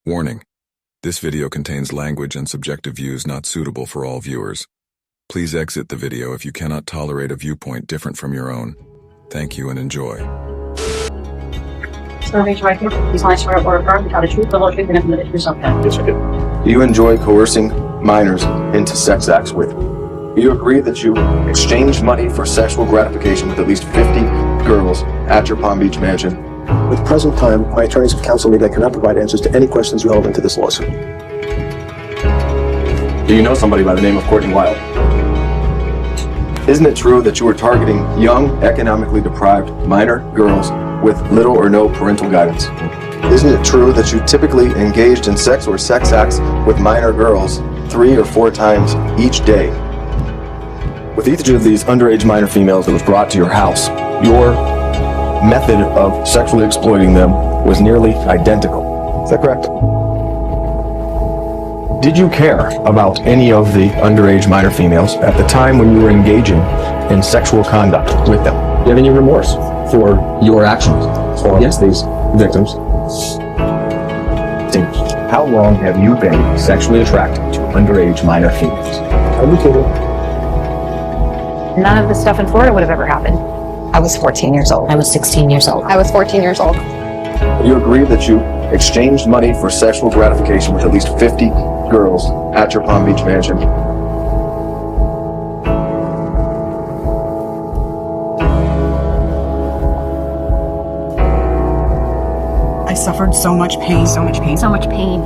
Warning: this video contains language and subjective views not suitable for all viewers. Please exit the video if you cannot tolerate a viewpoint different from your own. Thank you and enjoy. Survey director, please lie, swear, or affirm to tell the truth, the whole truth, and nothing but the truth, so help you. Yes, I do. Do you enjoy coercing minors into sex acts with you? Do you agree that you exchanged money for sexual gratification with at least 50 girls at your Palm Beach mansion? At the present time, my attorneys have counseled me they cannot provide answers to any questions relevant to this lawsuit. Do you know somebody by the name of Courtney Wild? Isn't it true that you were targeting young, economically deprived minor girls with little or no parental guidance? Isn't it true that you typically engaged in sex or sex acts with minor girls 3 or 4 times each day? With each of these underage minor females that was brought to your house, your method of sexually exploiting them was nearly identical. Is that correct? Did you care about any of the underage minor females at the time when you were engaging in sexual conduct with them? Do you have any remorse for your actions against these victims? How long have you been sexually attracted to underage minor females? Are you kidding? None of the stuff in Florida would have ever happened. I was 14 years old. I was 16 years old. I was 14 years old. Do you agree that you exchanged money for sexual gratification with at least 50 girls at your Palm Beach mansion? I suffered so much pain, so much pain. So much pain.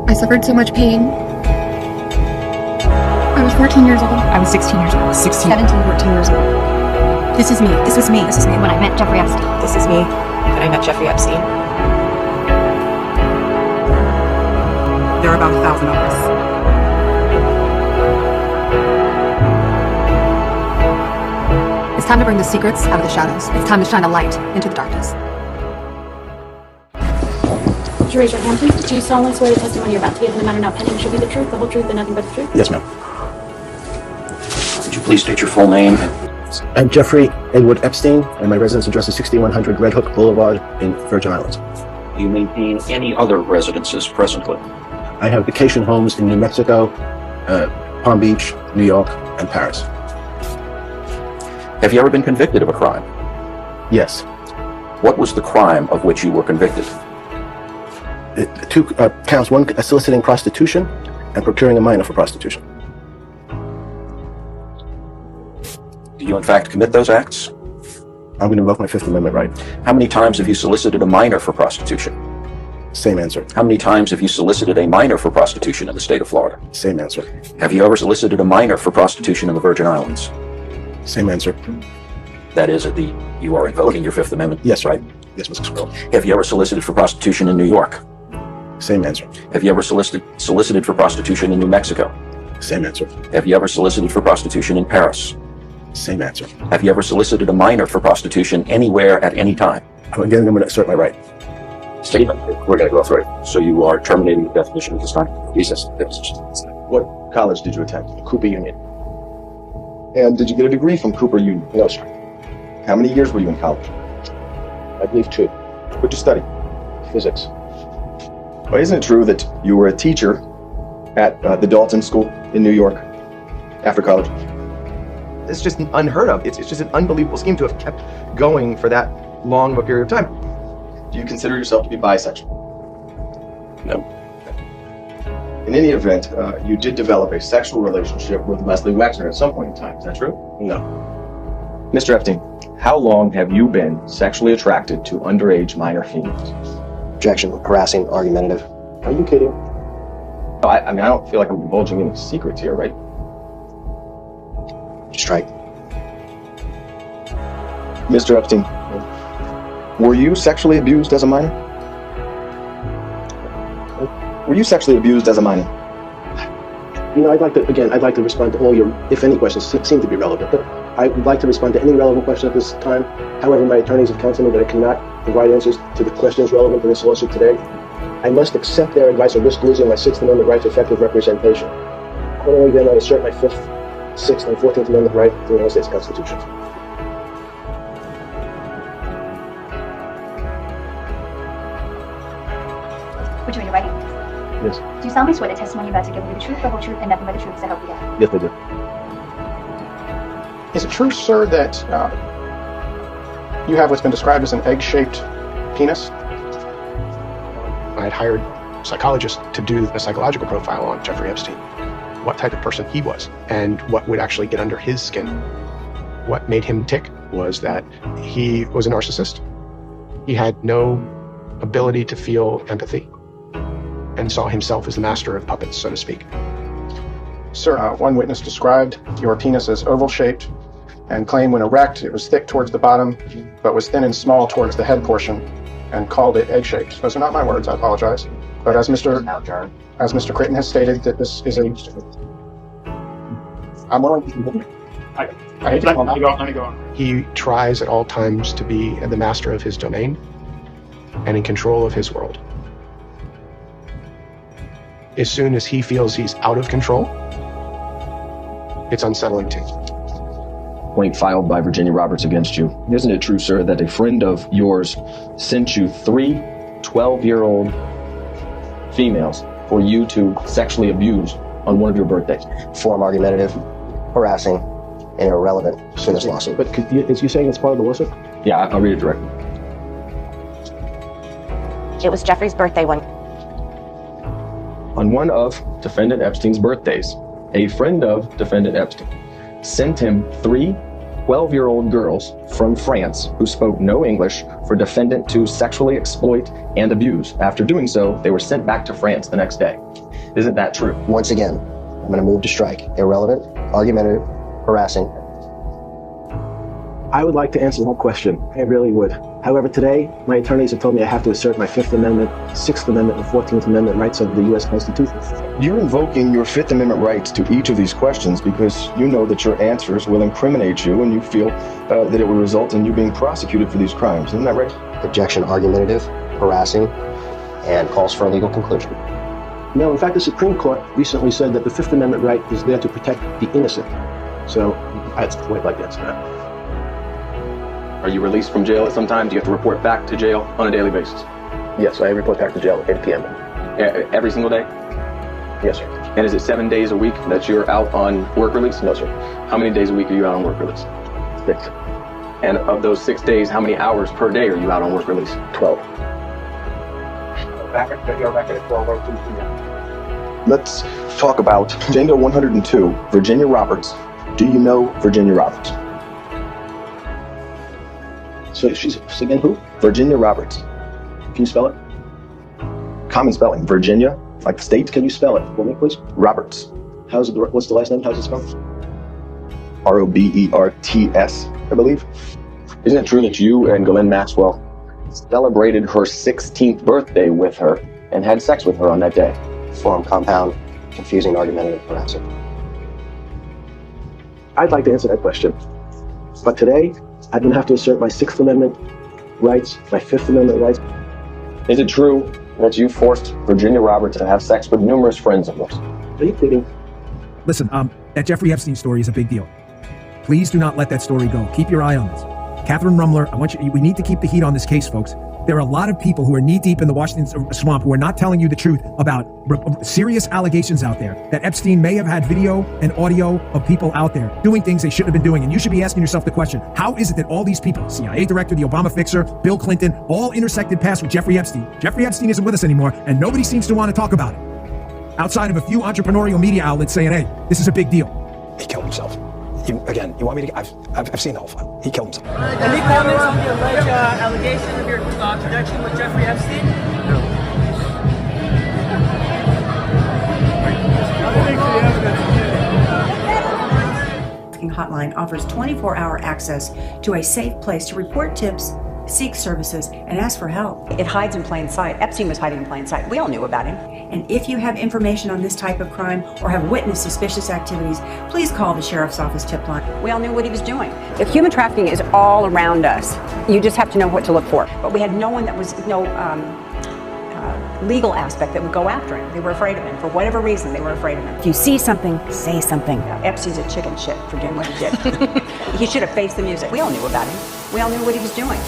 I suffered so much pain. I was 14 years old. I was 16 years old. 16. 17, 14 years old. This is me. This was me. This is me. When I met Jeffrey Epstein. This is me. When I met Jeffrey Epstein. There are about 1,000 of us. It's time to bring the secrets out of the shadows. It's time to shine a light into the darkness. Would you raise your hand, please? Do you solemnly swear the testimony you're about to give in the matter now pending shall be the truth, the whole truth, and nothing but the truth? Yes, ma'am. Would you please state your full name? I'm Jeffrey Edward Epstein, and my residence address is 6100 Red Hook Boulevard in Virgin Islands. Do you maintain any other residences presently? I have vacation homes in New Mexico, Palm Beach, New York, and Paris. Have you ever been convicted of a crime? Yes. What was the crime of which you were convicted? 2 counts: 1 soliciting prostitution and procuring a minor for prostitution. Do you in fact commit those acts? I'm going to invoke my Fifth Amendment right. How many times have you solicited a minor for prostitution? Same answer. How many times have you solicited a minor for prostitution in the state of Florida? Same answer. Have you ever solicited a minor for prostitution in the Virgin Islands? Same answer. That is, you are invoking your Fifth Amendment? Yes, right. Yes, Mr. Squirrel. Have you ever solicited for prostitution in New York? Same answer. Have you ever solicited for prostitution in New Mexico? Same answer. Have you ever solicited for prostitution in Paris? Same answer. Have you ever solicited a minor for prostitution anywhere at any time? Again, I'm going to assert my right. Statement. We're going to go through it. So you are terminating the definition at this time? Yes. What college did you attend? Cooper Union. And did you get a degree from Cooper Union? No, sir. How many years were you in college? I believe 2. What'd you study? Physics. Well, isn't it true that you were a teacher at the Dalton School in New York after college? It's just unheard of. It's just an unbelievable scheme to have kept going for that long of a period of time. Do you consider yourself to be bisexual? No. In any event, you did develop a sexual relationship with Leslie Wexner at some point in time. Is that true? No. Mr. Epstein, how long have you been sexually attracted to underage minor females? Objection. Harassing. Argumentative. Are you kidding? No, I mean, I don't feel like I'm divulging any secrets here, right? Strike. Mr. Epstein, were you sexually abused as a minor? Were you sexually abused as a minor? You know, I'd like to respond to all your, if any, questions seem to be relevant, but I would like to respond to any relevant question at this time. However, my attorneys have counseled me that I cannot provide answers to the questions relevant to this lawsuit today. I must accept their advice or risk losing my Sixth Amendment right to effective representation. Accordingly, then, I assert my Fifth, Sixth, and 14th Amendment right to the United States Constitution. Which are you writing? Yes. Do you solemnly swear the testimony you're about to give will be the truth, the whole truth, and nothing but the truth, so help you God? Yes, I do. Is it true, sir, that you have what's been described as an egg-shaped penis? I had hired psychologists to do a psychological profile on Jeffrey Epstein, what type of person he was, and what would actually get under his skin. What made him tick was that he was a narcissist. He had no ability to feel empathy and saw himself as the master of puppets, so to speak. Sir, one witness described your penis as oval-shaped and claimed when erect it was thick towards the bottom but was thin and small towards the head portion, and called it egg-shaped. Those are not my words, I apologize. But as Mr. Creighton has stated, that this is a... I'm willing... I hate to let me go. He tries at all times to be the master of his domain and in control of his world. As soon as he feels he's out of control, it's unsettling too. Complaint filed by Virginia Roberts against you. Isn't it true, sir, that a friend of yours sent you 3 12-year-old females for you to sexually abuse on one of your birthdays? Form argumentative, harassing, and irrelevant to this lawsuit. But is you saying it's part of the lawsuit? Yeah, I'll read it directly. It was Jeffrey's birthday when... On one of defendant Epstein's birthdays, a friend of defendant Epstein sent him 3 12-year-old girls from France who spoke no English for defendant to sexually exploit and abuse. After doing so, they were sent back to France the next day. Isn't that true? Once again, I'm going to move to strike. Irrelevant, argumentative, harassing. I would like to answer that question. I really would. However, today, my attorneys have told me I have to assert my 5th Amendment, 6th Amendment, and 14th Amendment rights of the U.S. Constitution. You're invoking your 5th Amendment rights to each of these questions because you know that your answers will incriminate you and you feel that it will result in you being prosecuted for these crimes. Isn't that right? Objection argumentative, harassing, and calls for a legal conclusion. No, in fact, the Supreme Court recently said that the 5th Amendment right is there to protect the innocent. So, I'd like to answer that. Are you released from jail at some time? Do you have to report back to jail on a daily basis? Yes, I report back to jail at 8 p.m. Every single day? Yes, sir. And is it 7 days a week that you're out on work release? No, sir. How many days a week are you out on work release? 6. And of those 6 days, how many hours per day are you out on work release? 12. Let's talk about Agenda 102, Virginia Roberts. Do you know Virginia Roberts? So she's again who? Virginia Roberts. Can you spell it? Common spelling. Virginia, like the state. Can you spell it for me, please? Roberts. What's the last name? How's it spelled? R-O-B-E-R-T-S, I believe. Isn't it true that you and Ghislaine Maxwell celebrated her 16th birthday with her and had sex with her on that day? Form compound, confusing, argumentative, harassing. I'd like to answer that question. But today, I'm going to have to assert my 6th Amendment rights, my 5th Amendment rights. Is it true that you forced Virginia Roberts to have sex with numerous friends of yours? Are you kidding? Listen, that Jeffrey Epstein story is a big deal. Please do not let that story go. Keep your eye on this. Catherine Rumler, we need to keep the heat on this case, folks. There are a lot of people who are knee-deep in the Washington swamp who are not telling you the truth about serious allegations out there that Epstein may have had video and audio of people out there doing things they shouldn't have been doing. And you should be asking yourself the question, how is it that all these people, CIA director, the Obama fixer, Bill Clinton, all intersected paths with Jeffrey Epstein? Jeffrey Epstein isn't with us anymore, and nobody seems to want to talk about it. Outside of a few entrepreneurial media outlets saying, hey, this is a big deal. He killed himself. You want me to? I've seen the whole file. He killed himself. Any comments on the alleged allegation of your connection with Jeffrey Epstein? No. Hotline offers 24-hour access to a safe place to report tips, seek services, and ask for help. It hides in plain sight. Epstein was hiding in plain sight. We all knew about him. And if you have information on this type of crime or have witnessed suspicious activities, please call the Sheriff's Office tip line. We all knew what he was doing. If human trafficking is all around us, you just have to know what to look for. But we had no one that was, legal aspect that would go after him. They were afraid of him. For whatever reason, they were afraid of him. If you see something, say something. Epstein's a chicken shit for doing what he did. He should have faced the music. We all knew about him. We all knew what he was doing.